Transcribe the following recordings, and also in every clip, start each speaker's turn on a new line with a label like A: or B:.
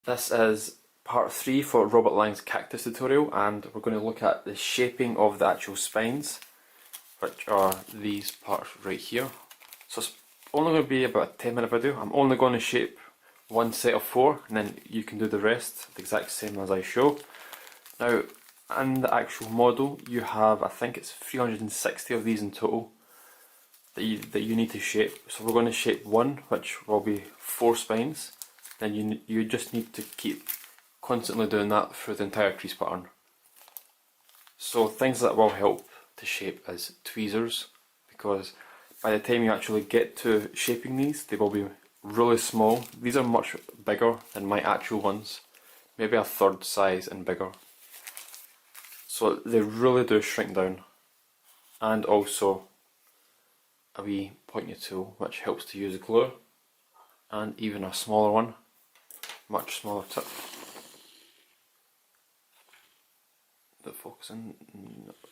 A: This is part 3 for Robert Lang's cactus tutorial, and we're going to look at the shaping of the actual spines, which are these parts right here. So it's only going to be about a 10-minute video. I'm only going to shape one set of 4, and then you can do the rest the exact same as I show. Now, in the actual model you have, I think it's 360 of these in total that you need to shape. So we're going to shape one, which will be 4 spines. Then you just need to keep constantly doing that through the entire crease pattern. So things that will help to shape is tweezers, because by the time you actually get to shaping these, they will be really small. These are much bigger than my actual ones, maybe a third size and bigger. So they really do shrink down. And also a wee pointy tool which helps to use glue, and even a smaller one, much smaller tip. The focusing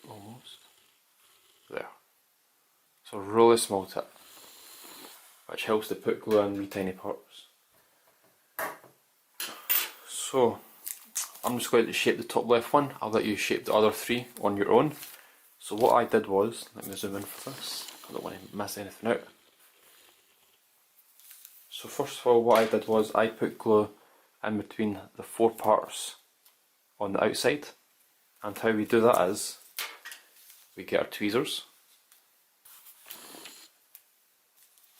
A: almost there. So really small tip, which helps to put glue in wee tiny parts. So I'm just going to shape the top left one. I'll let you shape the other 3 on your own. So what I did was, let me zoom in for this, I don't want to miss anything out. So first of all, what I did was I put glue in between the 4 parts on the outside, and how we do that is we get our tweezers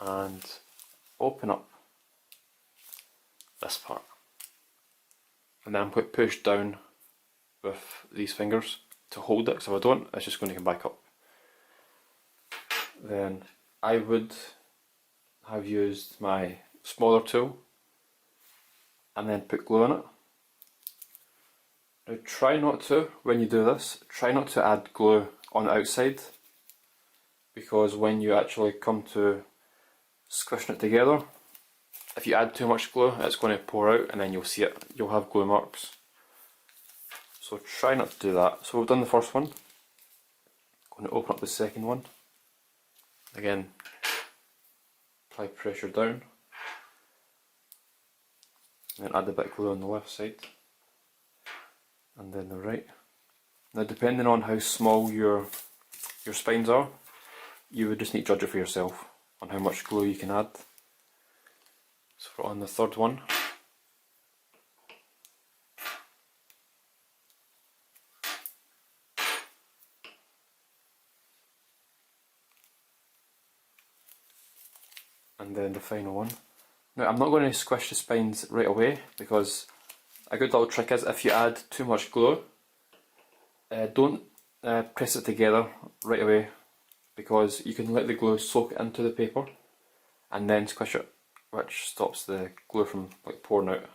A: and open up this part, and then I'm going to push down with these fingers to hold it, so if I don't, it's just going to come back up. Then I would have used my smaller tool and then put glue on it. Now try not to, when you do this, try not to add glue on the outside, because when you actually come to squishing it together, if you add too much glue, it's going to pour out and then you'll see it, you'll have glue marks. So try not to do that. So we've done the first one, going to open up the second one. Again, apply pressure down, and then add a bit of glue on the left side, and then the right. Now depending on how small your spines are, you would just need to judge it for yourself on how much glue you can add. So we're on the third one. And then the final one. Now I'm not going to squish the spines right away, because a good little trick is if you add too much glue, don't press it together right away, because you can let the glue soak into the paper and then squish it, which stops the glue from pouring out.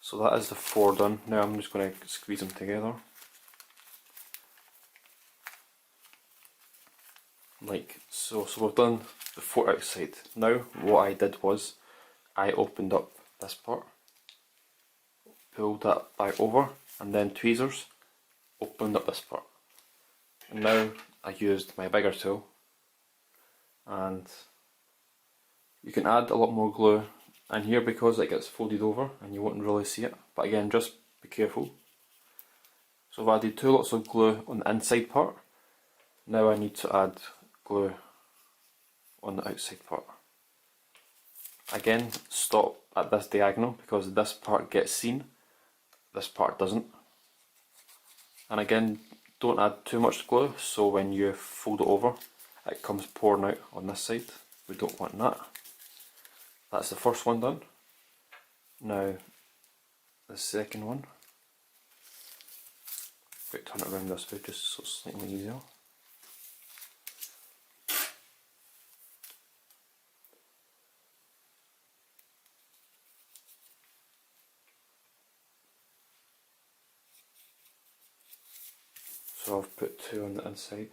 A: So that is the 4 done. Now I'm just going to squeeze them together like so. So we've done the 4 outside. Now what I did was I opened up this part, pulled that back over, and then tweezers opened up this part. And now I used my bigger tool, and you can add a lot more glue in here because it gets folded over and you won't really see it, but again, just be careful. So I've added 2 lots of glue on the inside part. Now I need to add glue on the outside part. Again, stop at this diagonal, because this part gets seen, this part doesn't. And again, don't add too much glue, so when you fold it over, it comes pouring out on this side. We don't want that. That's the first one done. Now the second one. Wait, turn it around this way just so it's slightly easier. So I've put 2 on the inside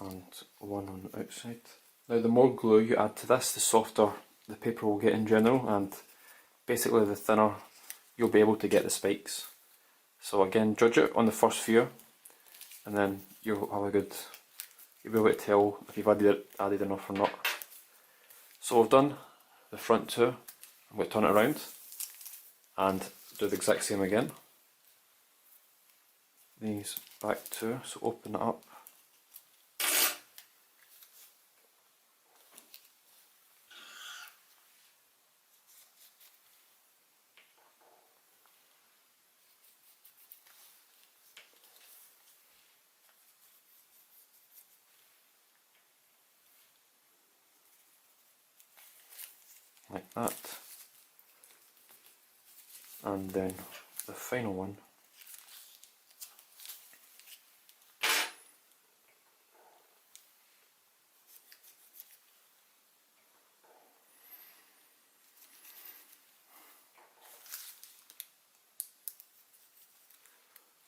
A: and 1 on the outside. Now the more glue you add to this, the softer the paper will get in general, and basically the thinner you'll be able to get the spikes. So again, judge it on the first few, and then you'll be able to tell if you've added enough or not. So we've done the front two. I'm going to turn it around and do the exact same again. These back two, so open it up. Like that. And then the final one.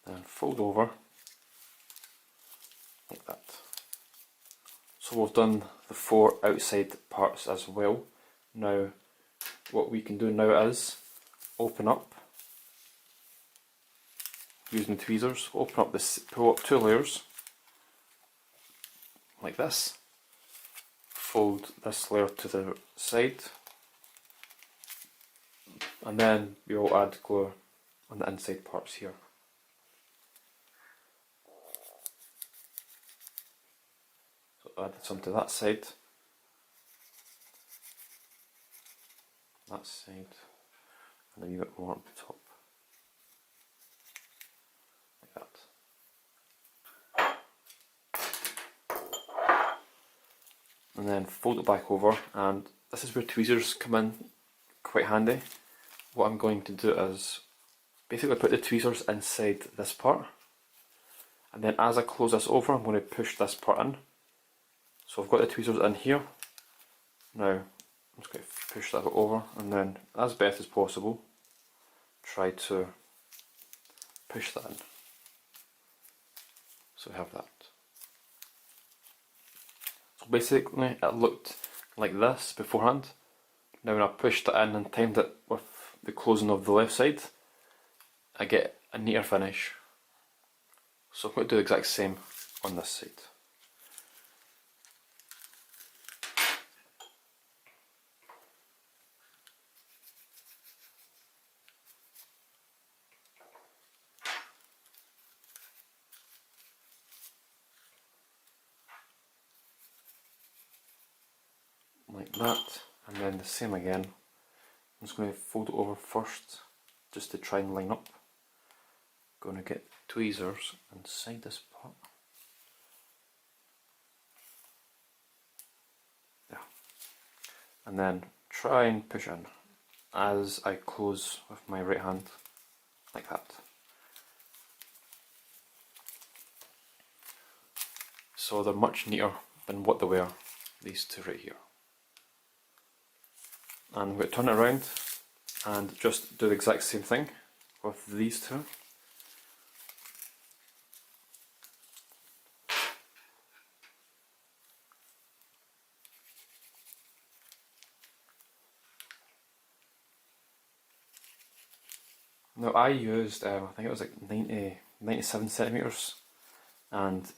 A: Then fold over like that. So we've done the 4 outside parts as well. Now what we can do now is open up using tweezers, open up this, pull up 2 layers like this, fold this layer to the side, and then we will add glue on the inside parts here. So add some to that side, and a wee bit more up the top, like that. And then fold it back over, and this is where tweezers come in quite handy. What I'm going to do is basically put the tweezers inside this part, and then as I close this over I'm going to push this part in. So I've got the tweezers in here. Now I'm just going to push that over, and then as best as possible try to push that in. So we have that. So basically it looked like this beforehand. Now when I pushed it in and timed it with the closing of the left side, I get a neater finish. So I'm going to do the exact same on this side. Like that, and then the same again. I'm just going to fold it over first just to try and line up. Going to get tweezers inside this part. Yeah. And then try and push in as I close with my right hand, like that. So they're much neater than what they were, these two right here. And I'm going to turn it around and just do the exact same thing with these two. Now I used, I think it was like 97 centimeters, and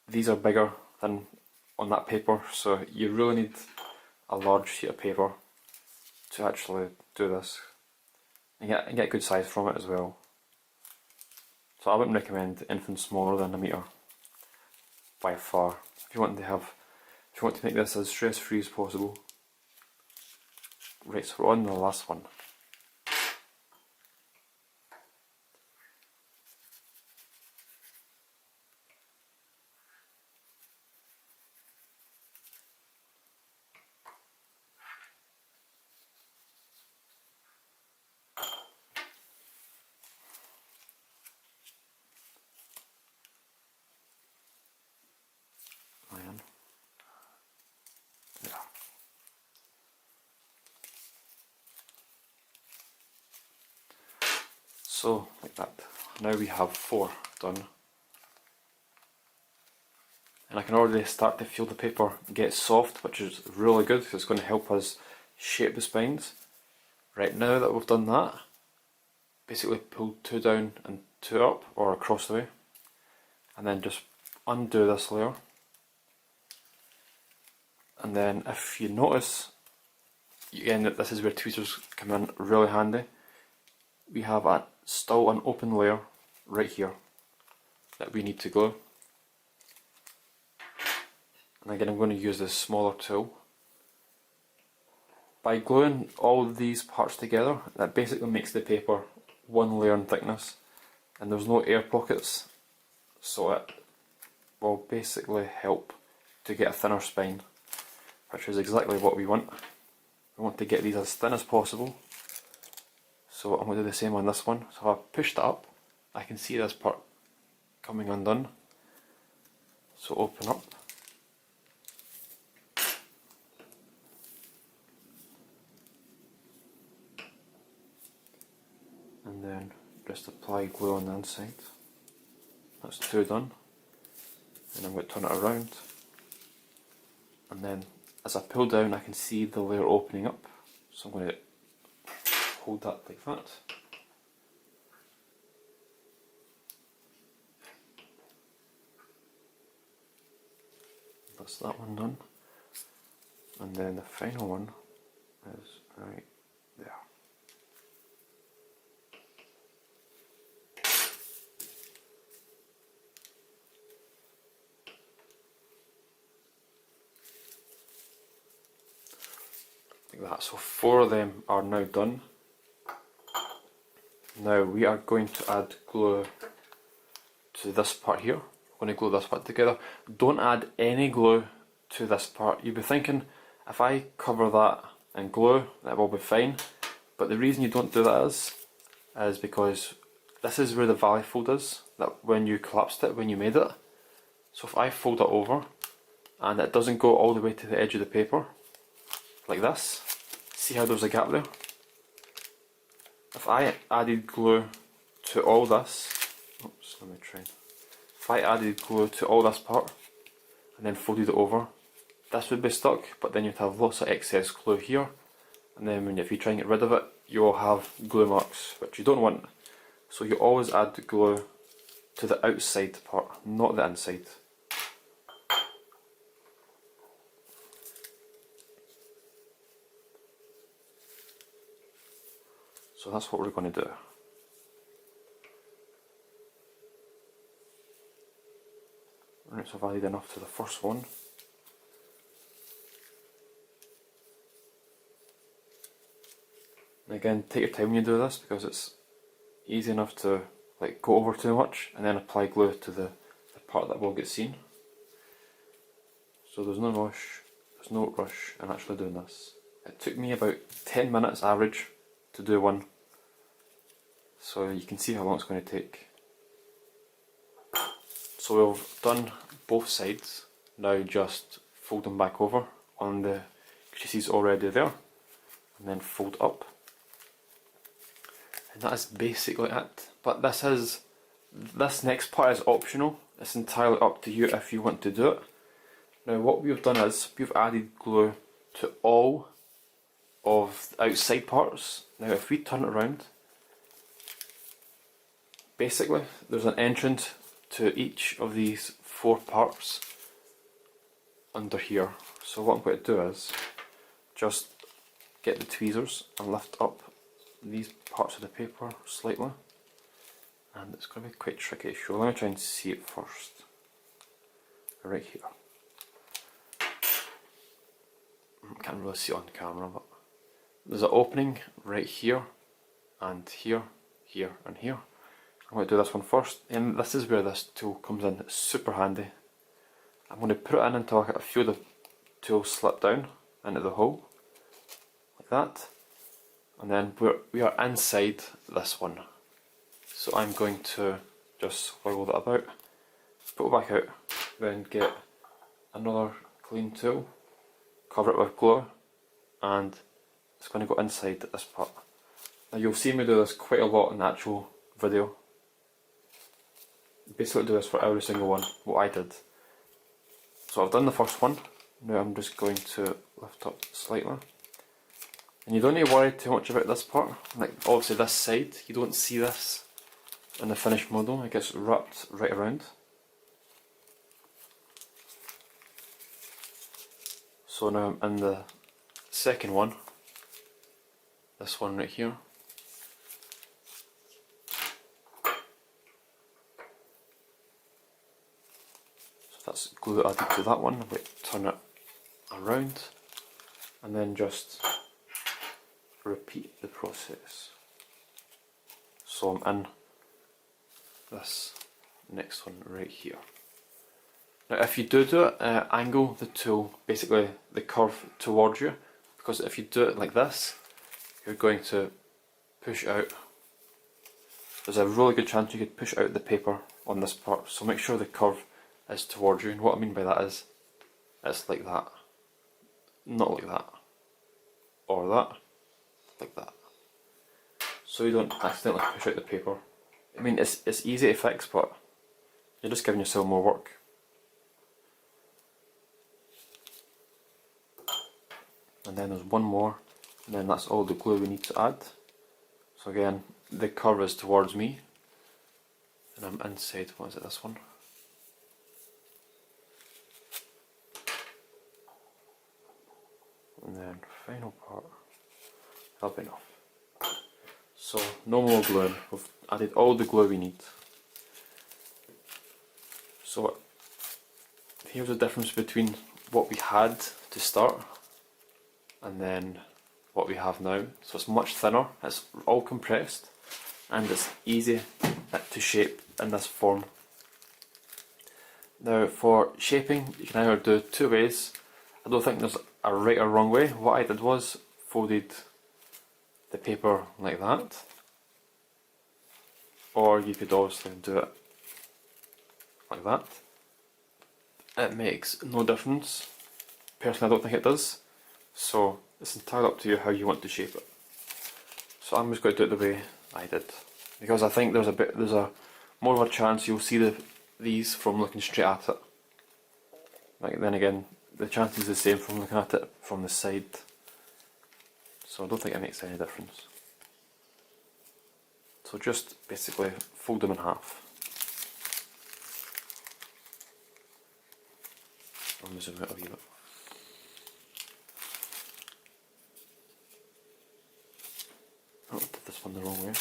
A: these are bigger than on that paper, so you really need a large sheet of paper to actually do this and get good size from it as well. So I wouldn't recommend anything smaller than a metre by far if you want to make this as stress free as possible. Right, so we're on the last one. Yeah. So, like that. Now we have 4 done. And I can already start to feel the paper get soft, which is really good because it's going to help us shape the spines. Right, now that we've done that, basically pull 2 down and 2 up, or across the way, and then just undo this layer. And then if you notice again, this is where tweezers come in really handy. We have still an open layer right here that we need to glue. And again, I'm going to use this smaller tool. By gluing all these parts together, that basically makes the paper one layer in thickness, and there's no air pockets, so it will basically help to get a thinner spine, which is exactly what we want. We want to get these as thin as possible, so I'm going to do the same on this one. So if I pushed it up, I can see this part coming undone, so open up. And then just apply glue on the inside. That's 2 done. And I'm going to turn it around. And then as I pull down, I can see the layer opening up. So I'm going to hold that like that. That's that one done. And then the final one is right there. Like that. So 4 of them are now done. Now we are going to add glue to this part here. We're going to glue this part together. Don't add any glue to this part. You'll be thinking, if I cover that in glue, that will be fine. But the reason you don't do that is because this is where the valley fold is, that when you collapsed it, when you made it. So if I fold it over and it doesn't go all the way to the edge of the paper, like this, see how there's a gap there? If I added glue to all this, oops, let me try. If I added glue to all this part and then folded it over, this would be stuck, but then you'd have lots of excess glue here, and then if you try and get rid of it, you will have glue marks, which you don't want. So you always add the glue to the outside part, not the inside. So that's what we're going to do. Right, so I've added enough to the first one. And again, take your time when you do this, because it's easy enough to go over too much and then apply glue to the part that will get seen. So there's no rush in actually doing this. It took me about 10 minutes average to do one. So you can see how long it's going to take. So we've done both sides. Now just fold them back over on the creases already there, and then fold up. And that is basically it. But this next part is optional. It's entirely up to you if you want to do it. Now what we've done is we've added glue to all of the outside parts. Now if we turn it around, basically there's an entrance to each of these 4 parts under here. So what I'm going to do is just get the tweezers and lift up these parts of the paper slightly, and it's going to be quite tricky. So let me try and see it first. Right here. I can't really see it on camera, but there's an opening right here, and here, here, and here. I'm going to do this one first, and this is where this tool comes in. It's super handy. I'm going to put it in until I feel the tool slip down into the hole, like that. And then we are inside this one. So I'm going to just wiggle that about, put it back out, then get another clean tool, cover it with glue, and it's going to go inside this part. Now you'll see me do this quite a lot in the actual video. Basically do this for every single one, what I did. So I've done the first one. Now I'm just going to lift up slightly. And you don't need to worry too much about this part. Like obviously this side, you don't see this in the finished model. It gets wrapped right around. So now I'm in the second one, this one right here. So that's glue added to that one. We turn it around and then just repeat the process. So I'm in this next one right here. Now if you do it, angle the tool, basically the curve towards you, because if you do it like this, you're going to push out. There's a really good chance you could push out the paper on this part, so make sure the curve is towards you, and what I mean by that is, it's like that, not like that, or that, like that. So you don't accidentally push out the paper. I mean, it's easy to fix, but you're just giving yourself more work. And then there's one more, and then that's all the glue we need to add. So again, the curve is towards me, and I'm inside, what is it, this one? And then final part, that'll be enough. So no more gluing, we've added all the glue we need. So here's the difference between what we had to start and then what we have now. So it's much thinner, it's all compressed, and it's easy to shape in this form. Now for shaping, you can either do two ways. I don't think there's a right or wrong way. What I did was folded the paper like that, or you could obviously do it like that. It makes no difference. Personally, I don't think it does. So it's entirely up to you how you want to shape it. So I'm just going to do it the way I did, because I think there's a more of a chance you'll see these from looking straight at it. Like then again, the chance is the same from looking at it from the side. So I don't think it makes any difference. So just basically fold them in half. I'm zoom out a wee bit. Oh, I did this one the wrong way.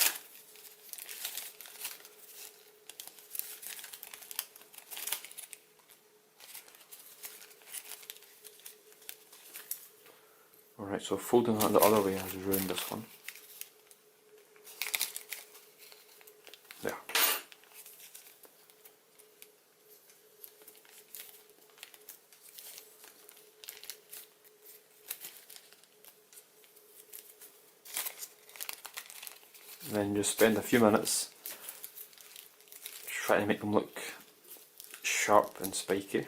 A: Alright, so folding that the other way has ruined this one. There. And then just spend a few minutes trying to make them look sharp and spiky.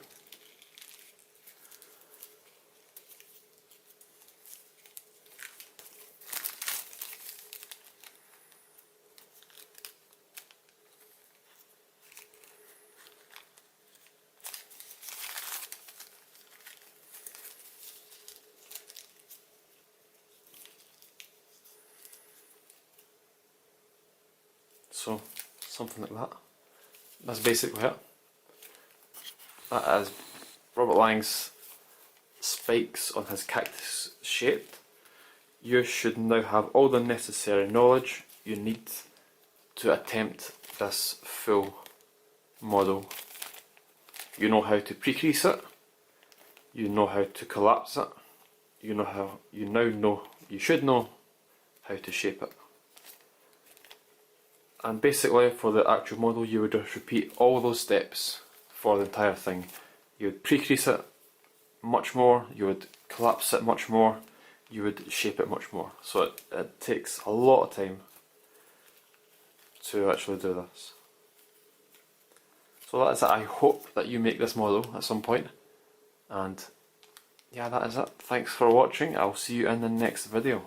A: So, something like that. That's basically it. That is Robert Lang's spikes on his cactus shape. You should now have all the necessary knowledge you need to attempt this full model. You know how to pre-crease it, you know how to collapse it, you should know how to shape it. And basically for the actual model you would just repeat all those steps for the entire thing. You would pre-crease it much more, you would collapse it much more, you would shape it much more. So it takes a lot of time to actually do this. So that is it. I hope that you make this model at some point. And yeah, that is it. Thanks for watching. I'll see you in the next video.